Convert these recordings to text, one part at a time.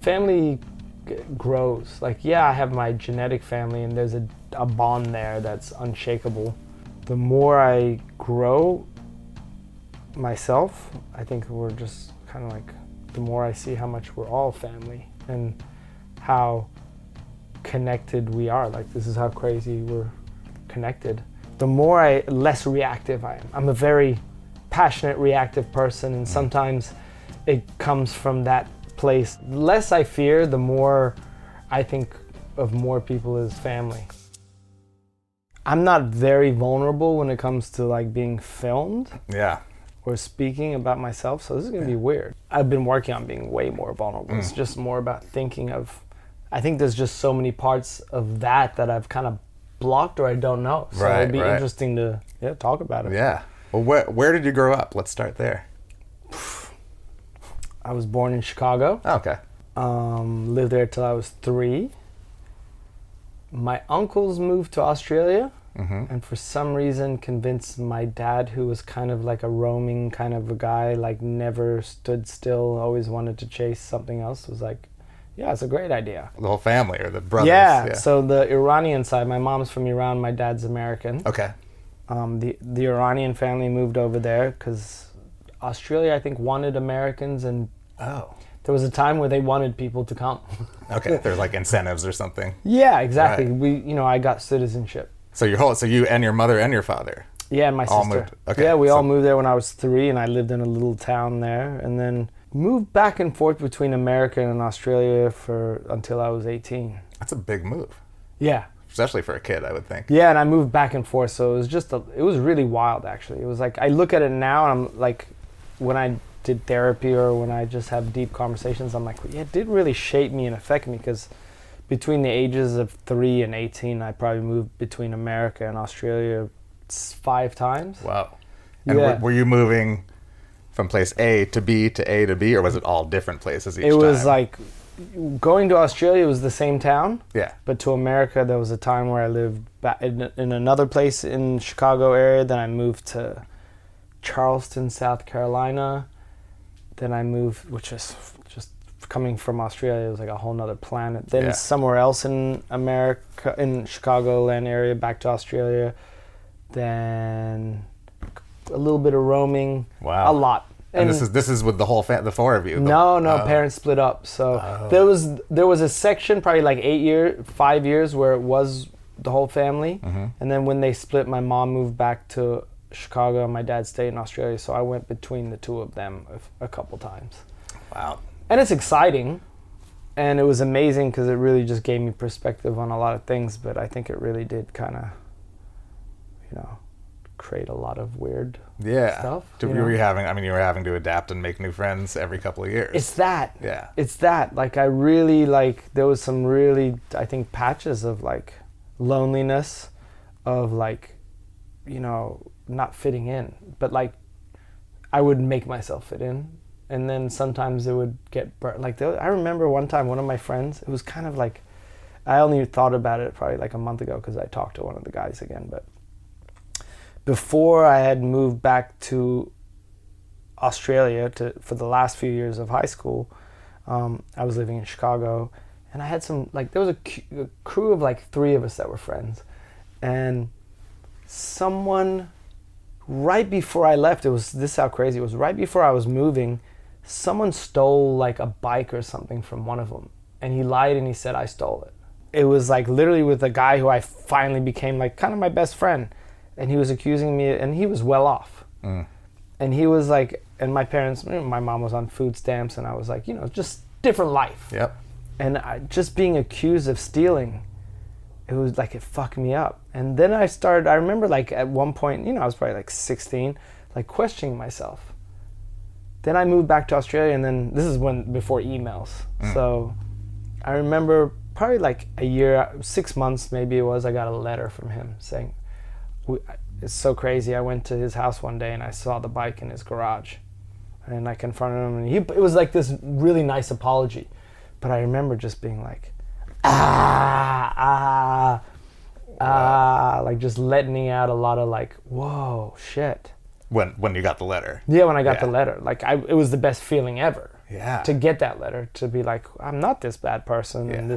Family grows. Like, yeah, I have my genetic family and there's a bond there that's unshakable. The more I grow myself, I think we're just kind of like, the more I see how much we're all family and how connected we are. Like, this is how crazy we're connected. The more less reactive I am. I'm a very passionate, reactive person, and sometimes it comes from that place. The less I fear, the more I think of more people as family. I'm not very vulnerable when it comes to like being filmed. Yeah. Or speaking about myself, so this is gonna be weird. I've been working on being way more vulnerable. It's just more about thinking of, I think there's just so many parts of that I've kind of blocked or I don't know. So it'd be interesting to talk about it. Yeah. Well, where did you grow up? Let's start there. I was born in Chicago. Oh, okay. Lived there till I was 3. My uncles moved to Australia. And for some reason convinced my dad, who was kind of like a roaming kind of a guy, like never stood still, always wanted to chase something else, was like, yeah, it's a great idea. The whole family or the brothers? Yeah. So the Iranian side, my mom's from Iran, my dad's American. Okay. The Iranian family moved over there because Australia, I think, wanted Americans, and there was a time where they wanted people to come. Okay, there's like incentives or something. Yeah, exactly. Right. I got citizenship. So you and your mother and your father? Yeah, and my sister. All moved. Okay. Yeah, we all moved there when I was 3, and I lived in a little town there, and then moved back and forth between America and Australia until I was 18. That's a big move. Yeah. Especially for a kid, I would think. Yeah, and I moved back and forth, so it was really wild, actually. It was like, I look at it now, and I'm like, when I did therapy or when I just have deep conversations, I'm like, yeah, it did really shape me and affect me, because between the ages of 3 and 18, I probably moved between America and Australia 5 times. Wow. And were you moving from place A to B to A to B, or was it all different places each time? It was like, going to Australia was the same town. Yeah. But to America, there was a time where I lived in another place in Chicago area. Then I moved to Charleston, South Carolina. Then I moved, which is just coming from Australia, it was like a whole nother planet. Then somewhere else in America, in Chicagoland area, back to Australia. Then a little bit of roaming. Wow. A lot. And this is with the whole the 4 of you? No, parents split up. So there was a section, probably like 5 years, where it was the whole family. Mm-hmm. And then when they split, my mom moved back to Chicago and my dad stayed in Australia. So I went between the 2 of them a couple times. Wow. And it's exciting. And it was amazing because it really just gave me perspective on a lot of things. But I think it really did kind of, create a lot of weird stuff. You were having to adapt and make new friends every couple of years. It's that. Yeah. It's that. Like, I really, there was some really, I think, patches of, loneliness, of, not fitting in. But, I would make myself fit in. And then sometimes it would get burnt. I remember one time, one of my friends, it was kind of I only thought about it probably a month ago because I talked to one of the guys again, but before I had moved back to Australia for the last few years of high school, I was living in Chicago, and I had there was a crew of 3 of us that were friends, and someone, right before I left, this is how crazy it was, right before I was moving, someone stole a bike or something from one of them, and he lied and he said I stole it. It was literally with a guy who I finally became kind of my best friend. And he was accusing me, and he was well off. Mm. And he was and my parents, my mom was on food stamps, and I was just different life. Yep. And just being accused of stealing, it was it fucked me up. And then I remember at one point, I was probably 16, questioning myself. Then I moved back to Australia, and then this is before emails. Mm. So I remember probably a year, 6 months maybe it was, I got a letter from him saying, it's so crazy. I went to his house one day and I saw the bike in his garage, and I confronted him, and it was this really nice apology. But I remember just being just letting out a lot of whoa, shit. When you got the letter. Yeah, when I got the letter. It was the best feeling ever. Yeah. To get that letter, to be like, I'm not this bad person, and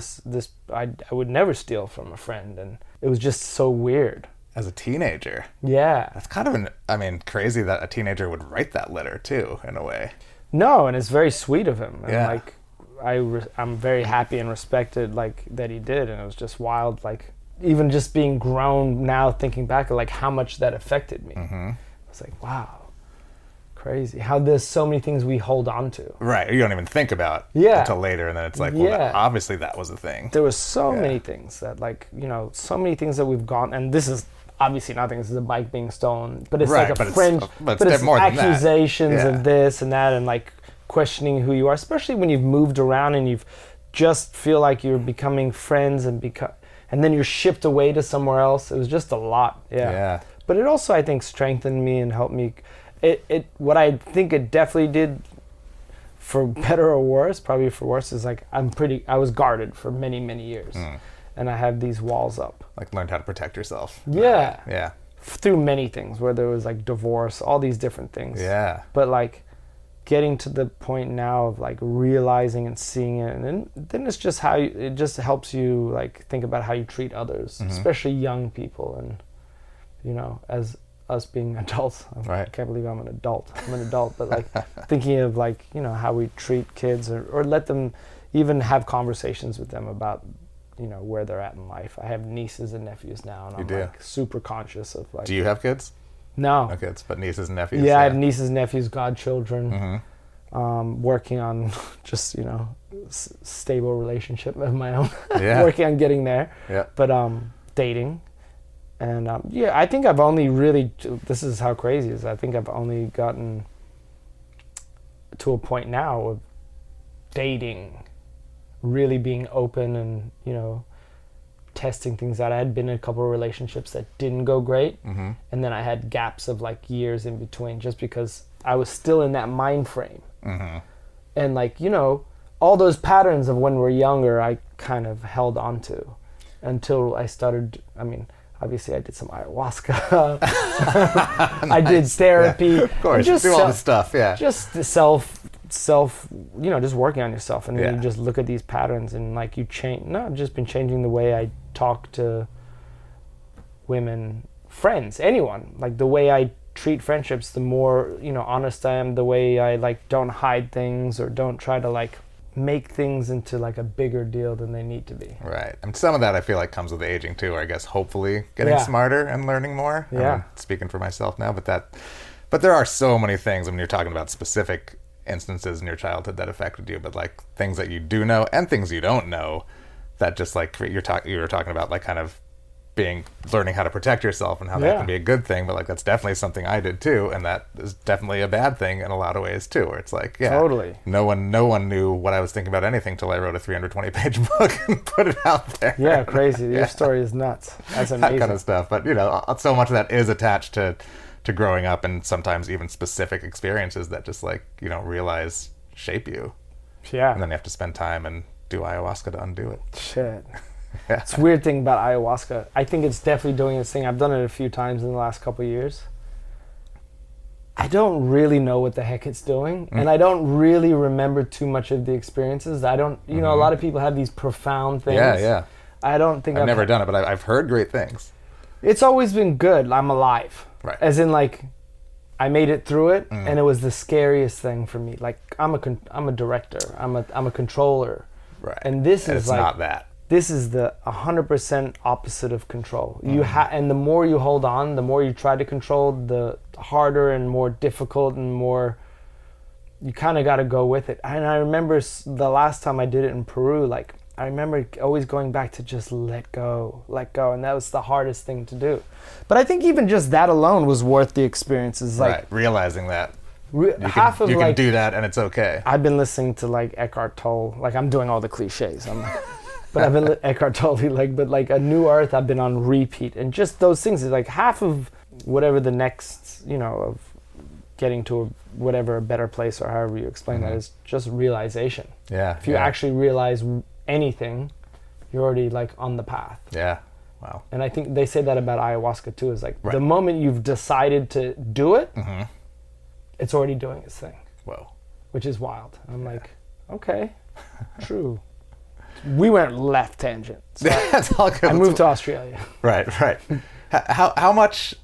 I would never steal from a friend, and it was just so weird. As a teenager. Yeah. That's kind of crazy that a teenager would write that letter too, in a way. No, and it's very sweet of him. And yeah. Like, I'm very happy and respected, like, that he did, and it was just wild, like, even just being grown now, thinking back, like, how much that affected me. Mm-hmm. It's like, wow. Crazy how there's so many things we hold on to, right? You don't even think about until later, and then it's like, well, obviously that was a thing. There was so many things that, like, so many things that we've gone, and this is obviously nothing. This is a bike being stolen, but it's like a fringe, but it's more accusations of this and that, and like questioning who you are, especially when you've moved around and you've just feel like you're becoming friends and then you're shipped away to somewhere else. It was just a lot, But it also, I think, strengthened me and helped me. What I think it definitely did, for better or worse, probably for worse, is like I was guarded for many, many years. And I have these walls up. Like learned how to protect yourself. Yeah. Yeah. Through many things, whether it was like divorce, all these different things. Yeah. But like getting to the point now of like realizing and seeing it, and then it's just it just helps you like think about how you treat others, especially young people, and as us being adults. I can't believe I'm an adult. I'm an adult, but like thinking of like, how we treat kids or let them even have conversations with them about, where they're at in life. I have nieces and nephews now, and I'm like super conscious of like. Do you have kids? No. No kids, but nieces and nephews. Yeah, I have nieces, nephews, godchildren. Working on just, stable relationship of my own. Working on getting there. Yeah. But dating. And I think I've only really, this is how crazy it is, I think I've only gotten to a point now of dating, really being open and, testing things out. I had been in a couple of relationships that didn't go great. And then I had gaps of like years in between just because I was still in that mind frame. And like, all those patterns of when we're younger, I kind of held on to until I started, obviously, I did some ayahuasca. I did therapy. Yeah, of course, just do all this stuff, Just the self, just working on yourself. And then you just look at these patterns and like you change. No, I've just been changing the way I talk to women, friends, anyone. Like the way I treat friendships, the more, honest I am, the way I like don't hide things or don't try to like make things into like a bigger deal than they need to be. Right. And some of that I feel like comes with aging too, or I guess hopefully getting smarter and learning more. I'm speaking for myself now, but there are so many things when you're talking about specific instances in your childhood that affected you, but like things that you do know and things you don't know that just like you were talking about like kind of learning how to protect yourself and how that can be a good thing, but like that's definitely something I did too, and that is definitely a bad thing in a lot of ways too, where it's like totally no one knew what I was thinking about anything till I wrote a 320-page book and put it out there. Crazy. Your story is nuts. That's amazing. That kind of stuff, but so much of that is attached to growing up, and sometimes even specific experiences that just like you don't realize shape you, and then you have to spend time and do ayahuasca to undo it. Shit. It's a weird thing about ayahuasca. I think it's definitely doing its thing. I've done it a few times in the last couple of years. I don't really know what the heck it's doing, and I don't really remember too much of the experiences. I don't, a lot of people have these profound things. I don't think I've never done it, but I've heard great things. It's always been good. I'm alive. Right. As in, like, I made it through it, and it was the scariest thing for me. Like, I'm a director. I'm a controller. Right. And this is it's like not that. This is the 100% opposite of control. And the more you hold on, the more you try to control, the harder and more difficult and more. You kind of got to go with it. And I remember the last time I did it in Peru, like I remember always going back to just let go, and that was the hardest thing to do. But I think even just that alone was worth the experiences. Like realizing that. You can do that and it's okay. I've been listening to like Eckhart Tolle, like I'm doing all the cliches. But I've been Eckhart Tolle, but like A New Earth, I've been on repeat, and just those things is like half of whatever the next, of getting to a better place, or however you explain that, is just realization. Yeah. If you actually realize anything, you're already like on the path. Yeah. Wow. And I think they say that about ayahuasca too. Is like the moment you've decided to do it, it's already doing its thing. Whoa. which is wild. I'm like, okay, true. We went left tangent. So That's all good. I moved to Australia. Right. How much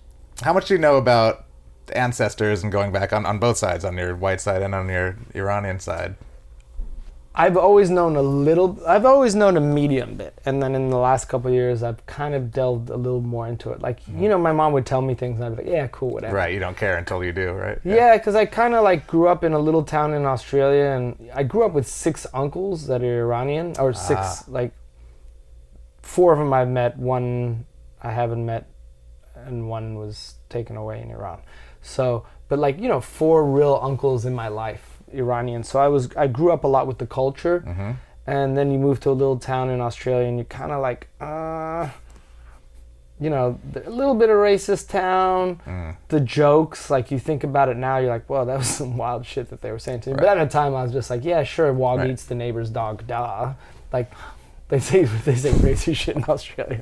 do you know about ancestors and going back on both sides, on your white side and on your Iranian side? I've always known a medium bit, and then in the last couple of years I've kind of delved a little more into it. Like, my mom would tell me things and I'd be like, yeah, cool, whatever. Right, you don't care until you do, right? Yeah, because I kind of like grew up in a little town in Australia, and I grew up with 6 uncles that are Iranian, or 6, like 4 of them I've met, 1 I haven't met, and 1 was taken away in Iran. So, but like, 4 real uncles in my life, Iranian. So I grew up a lot with the culture, and then you move to a little town in Australia and you're kind of like, a little bit of racist town. The jokes, like you think about it now, you're like, well, that was some wild shit that they were saying to me. Right. But at the time I was just like, yeah, sure, Wog eats the neighbor's dog, duh. Like they say crazy shit in Australia.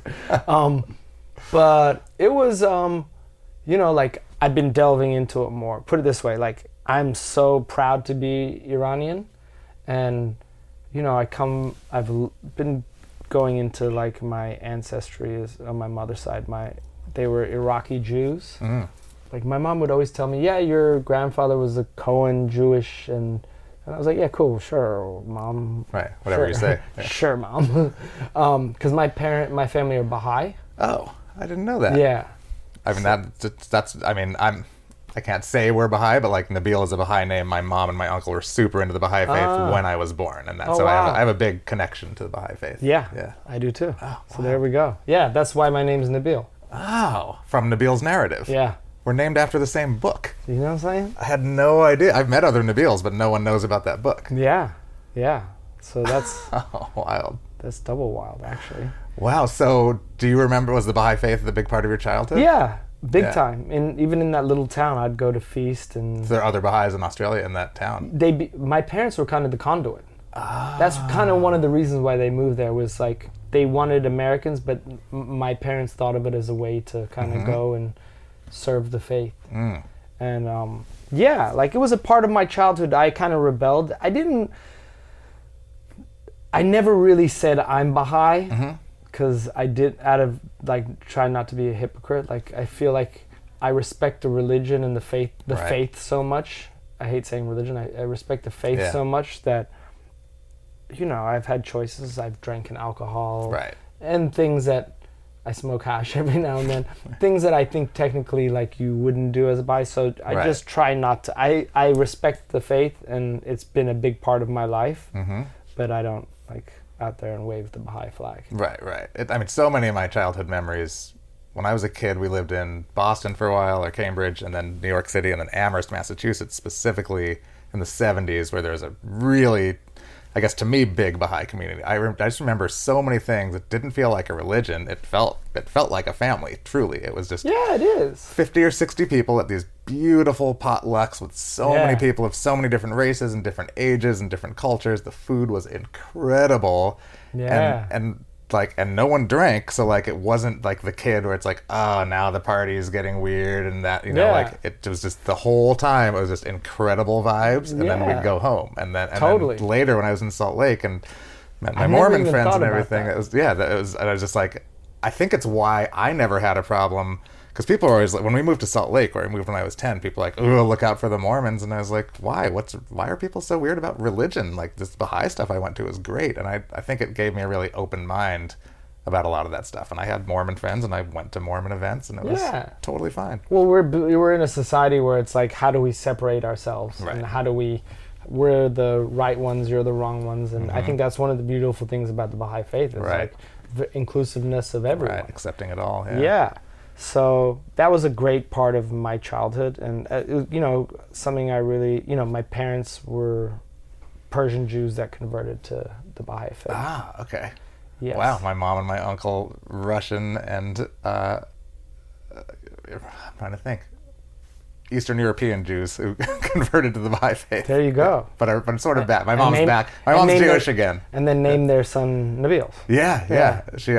But it was, like I've been delving into it more. Put it this way, like I'm so proud to be Iranian, and I've been going into like my ancestry is on my mother's side. They were Iraqi Jews. Like my mom would always tell me, yeah, your grandfather was a Cohen Jewish, and I was like, yeah, cool, sure, mom. Right, whatever you say. Yeah. Sure, mom. Because my family are Baha'i. Oh, I didn't know that. Yeah. I mean, I can't say we're Baha'i, but like Nabil is a Baha'i name. My mom and my uncle were super into the Baha'i faith when I was born, and so I have a big connection to the Baha'i faith. Yeah, I do too. Oh, so there we go. Yeah, that's why my name's Nabil. Oh, from Nabil's narrative. Yeah. We're named after the same book. You know what I'm saying? I had no idea. I've met other Nabils, but no one knows about that book. Yeah. So that's wild. That's double wild, actually. Wow. So do you remember, was the Baha'i faith a big part of your childhood? Yeah. Big time. And even in that little town, I'd go to feast. And so there are other Baha'is in Australia in that town? My parents were kind of the conduit. That's kind of one of the reasons why they moved there, was like they wanted Americans, but my parents thought of it as a way to kind of go and serve the faith. And like it was a part of my childhood. I kind of rebelled. I never really said I'm Baha'i. Because I did, out of like trying not to be a hypocrite. Like I feel like I respect the religion and the faith so much. I hate saying religion. I respect the faith so much that, I've had choices. I've drank alcohol, and things that I smoke hash every now and then. Things that I think technically like you wouldn't do as a Baha'i. So I just try not to. I respect the faith, and it's been a big part of my life. But I don't like out there and wave the Baha'i flag. Right. So many of my childhood memories, when I was a kid, we lived in Boston for a while, or Cambridge, and then New York City, and then Amherst, Massachusetts, specifically in the 70s, where there was a really, I guess to me, big Baha'i community. I just remember so many things. It didn't feel like a religion. It felt like a family, truly. It was just it is 50 or 60 people at these beautiful potlucks with so many people of so many different races and different ages and different cultures. The food was incredible. And no one drank, so like it wasn't like the kid where it's like, oh, now the party is getting weird, and that like it was just the whole time it was just incredible vibes, and then we'd go home, and then later when I was in Salt Lake and met my Mormon friends and everything, it was and I was just like, I think it's why I never had a problem. Because people are always like, when we moved to Salt Lake, where I moved when I was 10, people were like, oh, look out for the Mormons. And I was like, why? Why are people so weird about religion? Like, this Baha'i stuff I went to was great. And I think it gave me a really open mind about a lot of that stuff. And I had Mormon friends, and I went to Mormon events, and it was totally fine. Well, we're in a society where it's like, how do we separate ourselves? And how do we're the right ones, you're the wrong ones. And I think that's one of the beautiful things about the Baha'i faith. Is like the inclusiveness of everyone. Right, accepting it all. Yeah. So that was a great part of my childhood, and something I really, my parents were Persian Jews that converted to the Baha'i faith. Ah, okay. Yes. Wow, my mom and my uncle Russian and I'm trying to think, Eastern European Jews who converted to the Baha'i faith. There you go. But I'm sort of back. My mom's back. My mom's Jewish again. And then named their son Nabil. Yeah. She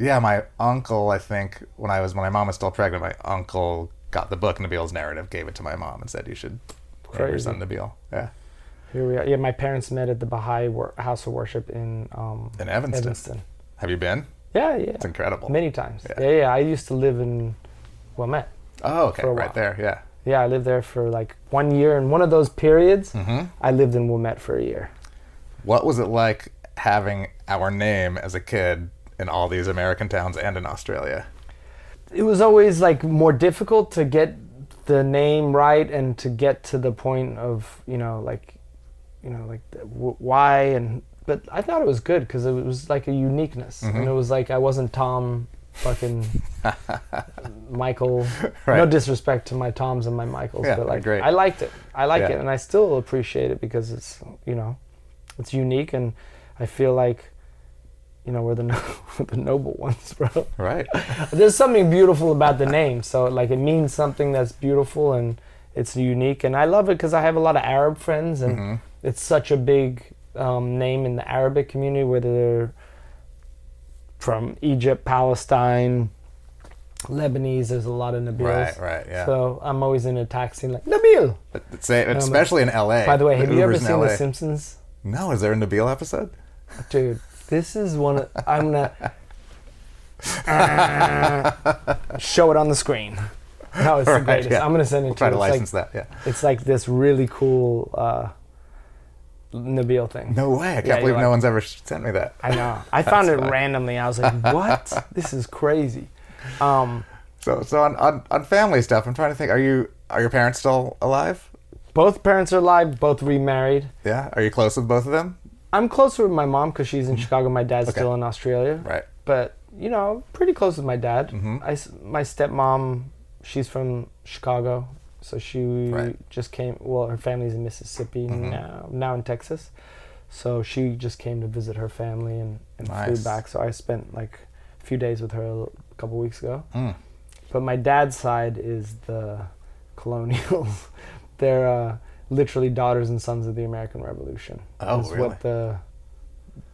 my uncle, I think, when my mom was still pregnant, my uncle got the book, Nabil's Narrative, gave it to my mom and said, you should name your son Nabil. Yeah. Here we are. Yeah, my parents met at the Baha'i house of worship in Evanston. Have you been? Yeah. It's incredible. Many times. Yeah. I used to live in Wilmette. Oh, okay. Right there, yeah. Yeah, I lived there for like 1 year. And one of those periods, I lived in Wilmette for a year. What was it like having our name as a kid in all these American towns and in Australia? It was always like more difficult to get the name right and to get to the point of, why. But I thought it was good because it was like a uniqueness. And it was like I wasn't Tom fucking Michael. Right. No disrespect to my Toms and my Michaels, but like great. I liked it. It, and I still appreciate it because it's it's unique, and I feel like we're the noble ones, bro. Right. There's something beautiful about the name, so like it means something that's beautiful and it's unique, and I love it because I have a lot of Arab friends, and it's such a big name in the Arabic community, whether they're from Egypt, Palestine, Lebanese. There's a lot of Nabils. Right, yeah. So I'm always in a taxi like, Nabil! Especially in LA. By the way, have you ever seen The Simpsons? No, is there a Nabil episode? Dude, this is one of... I'm gonna... show it on the screen. No, it's the greatest. Yeah. I'm gonna send it to you. We'll try to license that, yeah. It's like this really cool... Nabil thing. No way. I can't believe no one's ever sent me that. I know. I found it randomly. I was like, what? This is crazy. So on family stuff, I'm trying to think, are your parents still alive? Both parents are alive, both remarried. Yeah? Are you close with both of them? I'm closer with my mom because she's in Chicago. My dad's still in Australia. Right. But, pretty close with my dad. My stepmom, she's from Chicago. So she just came, her family's in Mississippi now in Texas. So she just came to visit her family and flew back. So I spent like a few days with her a couple weeks ago. But my dad's side is the colonials. They're literally daughters and sons of the American Revolution. Oh, That's really? what the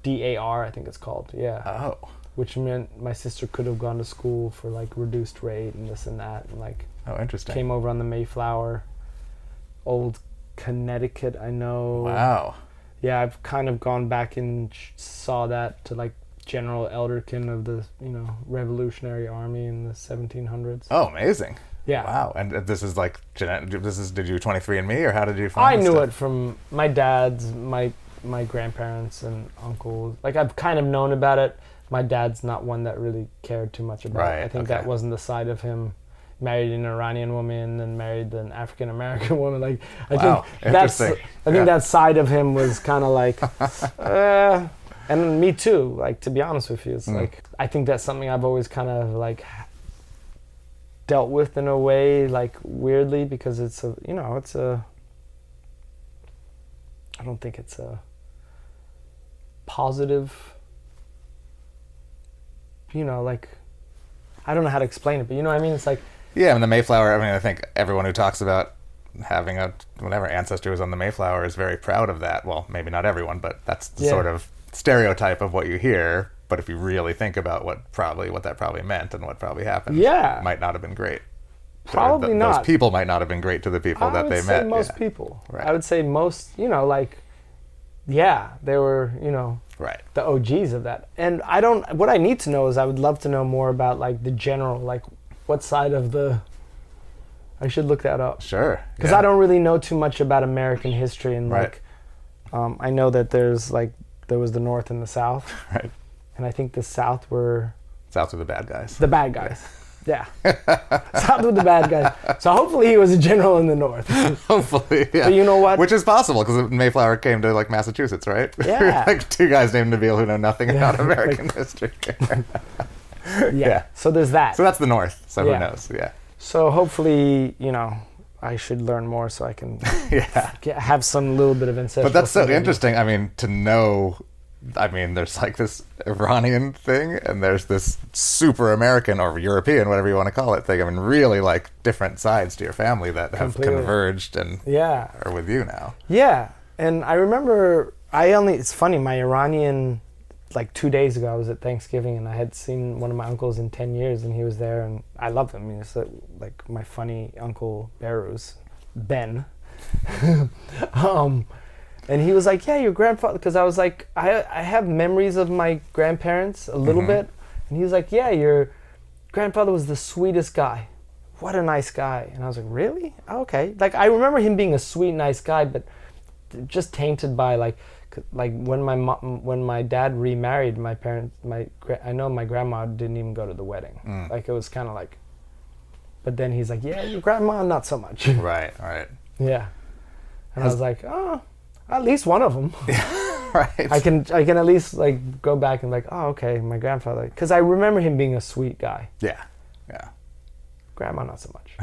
DAR, I think it's called, yeah. Oh. Which meant my sister could have gone to school for like reduced rate and this and that, and like... Oh, interesting. Came over on the Mayflower, old Connecticut, I know. Wow. Yeah, I've kind of gone back and saw that to like General Elderkin of the, Revolutionary Army in the 1700s. Oh, amazing. Yeah. Wow. And this is like, did you 23andMe or how did you find I knew it from my dad's, my grandparents and uncles. Like I've kind of known about it. My dad's not one that really cared too much about it. I think that wasn't the side of him. Married an Iranian woman and married an African-American woman. Like I think that side of him was kind of like, and me too. Like to be honest with you, it's like I think that's something I've always kind of like dealt with in a way, like weirdly, because it's a I don't think it's a positive. Like I don't know how to explain it, but you know what I mean. It's like. Yeah, and the Mayflower, I think everyone who talks about having whatever ancestry was on the Mayflower is very proud of that. Well, maybe not everyone, but that's the sort of stereotype of what you hear. But if you really think about what that probably meant and what probably happened, it might not have been great. Probably not. Those people might not have been great to the people that they met. Most people. Right. I would say most, they were, the OGs of that. And what I need to know is I would love to know more about like the general, like what side of I should look that up. Sure. Because I don't really know too much about American history, and like, I know that there was the North and the South. Right. And I think the South were the bad guys. The bad guys. Yeah. South with the bad guys. So hopefully he was a general in the North. Hopefully, yeah. But you know what? Which is possible because Mayflower came to like Massachusetts, right? Yeah. Like two guys named Nabil who know nothing about American history. Yeah. So there's that. So that's the North. So who knows? Yeah. So hopefully, I should learn more so I can have some little bit of ancestral. But that's so interesting. I mean, to know. I mean, there's like this Iranian thing, and there's this super American or European, whatever you want to call it, thing. I mean, really like different sides to your family that have converged and are with you now. Yeah, and I remember it's funny, my Iranian, like 2 days ago, I was at Thanksgiving, and I had seen one of my uncles in 10 years, and he was there, and I love him. It's like my funny uncle Ben. And he was like, yeah, your grandfather, because I was like, I have memories of my grandparents a little bit. And he was like, yeah, your grandfather was the sweetest guy. What a nice guy. And I was like, really? Oh, okay. Like, I remember him being a sweet, nice guy, but just tainted by like when my dad remarried, my parents, I know my grandma didn't even go to the wedding. Like, it was kind of like, but then he's like, yeah, your grandma, not so much. Right. Yeah. And I was like, oh, at least one of them. Right. I can at least like go back and like, oh, okay, my grandfather, because I remember him being a sweet guy. Yeah. Grandma, not so much.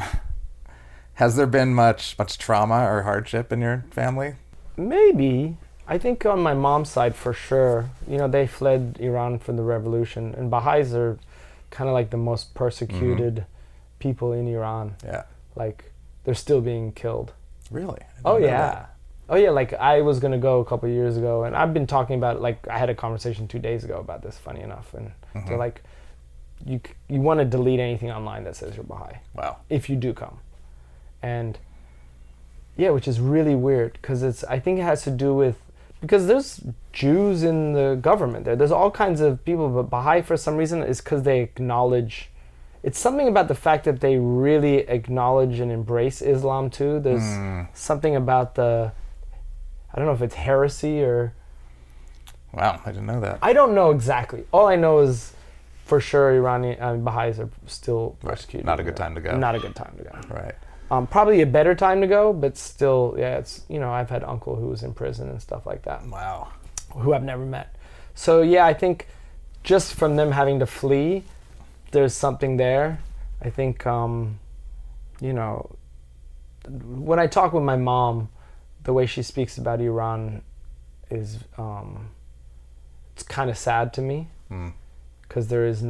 Has there been much trauma or hardship in your family? Maybe. I think on my mom's side, for sure. You know, they fled Iran for the revolution, and Baha'is are kind of like the most persecuted people in Iran. Yeah. Like, they're still being killed. Really? Oh yeah. Oh yeah, like I was gonna go a couple of years ago, and I've been talking about, like, I had a conversation 2 days ago about this, funny enough, and they're like, you want to delete anything online that says you're Baha'i. Wow. If you do come. And yeah, which is really weird, because I think it has to do with, because there's Jews in the government there's all kinds of people, but Baha'i for some reason is because they acknowledge, it's something about the fact that they really acknowledge and embrace Islam too. There's something about I don't know if it's heresy or... Wow, I didn't know that. I don't know exactly. All I know is for sure Baha'is are still persecuted. Not a good time to go. Not a good time to go. Right. Probably a better time to go, but still, yeah, it's, you know, I've had uncle who was in prison and stuff like that. Wow. Who I've never met. So yeah, I think just from them having to flee, there's something there. I think, you know, when I talk with my mom, the way she speaks about Iran is, it's kind of sad to me, because there is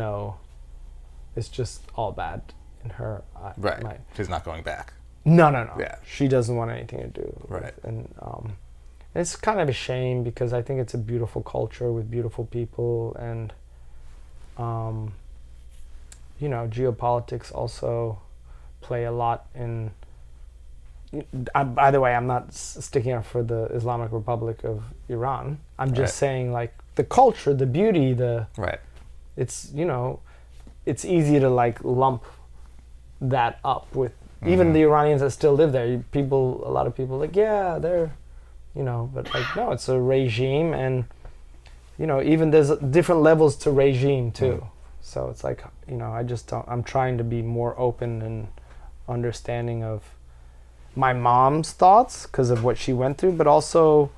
it's just all bad in her. Right. She's not going back. No. Yeah. She doesn't want anything to do with Right. it. And it's kind of a shame, because I think it's a beautiful culture with beautiful people, and you know, geopolitics also play a lot in... by the way, I'm not sticking up for the Islamic Republic of Iran. I'm just saying, like, the culture, the beauty, Right. It's, you know, it's easy to like lump that up with even the Iranians that still live there. A lot of people like, yeah, they're, you know, but like, no, it's a regime, and, you know, even there's different levels to regime too. So it's like, you know, I'm trying to be more open and understanding of my mom's thoughts because of what she went through, but also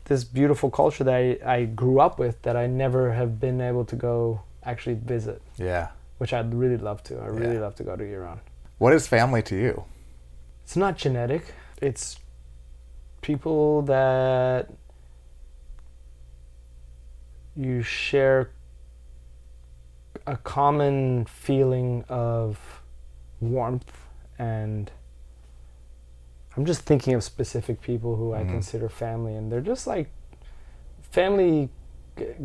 this beautiful culture that I grew up with that I never have been able to go actually visit. Yeah. Which I'd really love to. I really love to go to Iran. What is family to you? It's not genetic. It's people that you share a common feeling of warmth, and I'm just thinking of specific people who I consider family, and they're just like, family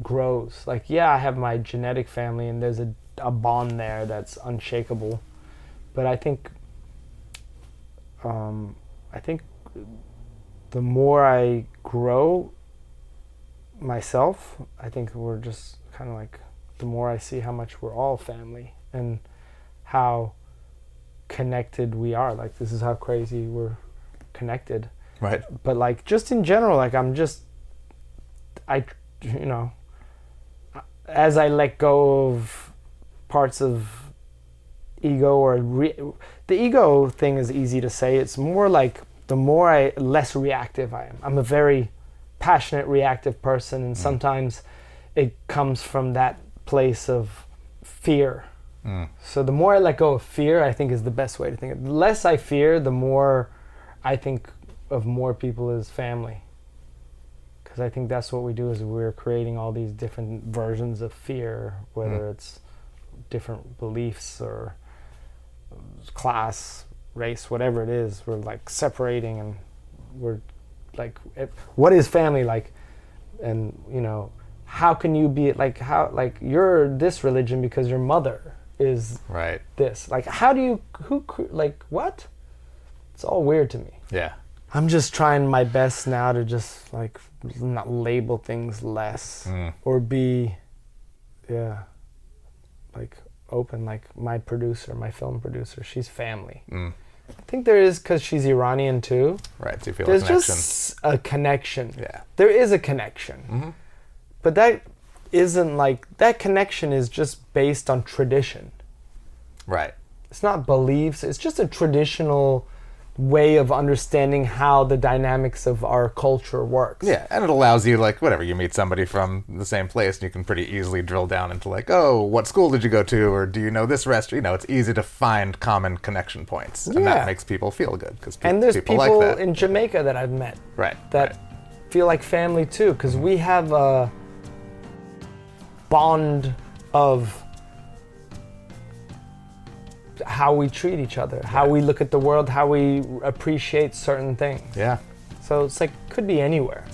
grows. Like, yeah, I have my genetic family, and there's a bond there that's unshakable. But I think the more I grow myself, I think we're just kind of like, the more I see how much we're all family and how connected we are. Like, this is how crazy we're connected. Right. But like, just in general, like, you know, as I let go of parts of ego, or the ego thing is easy to say. It's more like the less reactive I am. I'm a very passionate, reactive person, and sometimes it comes from that place of fear. So the more I let go of fear, I think, is the best way to think of it. The less I fear, the more I think of more people as family. Because I think that's what we do, is we're creating all these different versions of fear, whether it's different beliefs or class, race, whatever it is. We're like separating, and we're like, what is family like? And, you know, how can you be like, how, like, you're this religion because your mother is right. This. Like, how do you, like, what? It's all weird to me. Yeah. I'm just trying my best now to just like not label things less or be, like open. Like my film producer, she's family. I think there is, because she's Iranian too. Right, so you feel there's a connection. Just a connection. Yeah. There is a connection. But that isn't like, that connection is just based on tradition. Right. It's not beliefs, it's just a traditional way of understanding how the dynamics of our culture works. Yeah, and it allows you, like, whatever, you meet somebody from the same place, and you can pretty easily drill down into, like, oh, what school did you go to, or do you know this restaurant? You know, it's easy to find common connection points, and that makes people feel good, because and there's people like that. in Jamaica that I've met that feel like family too, because we have a bond of how we treat each other, how we look at the world, how we appreciate certain things. Yeah. So it's like, could be anywhere.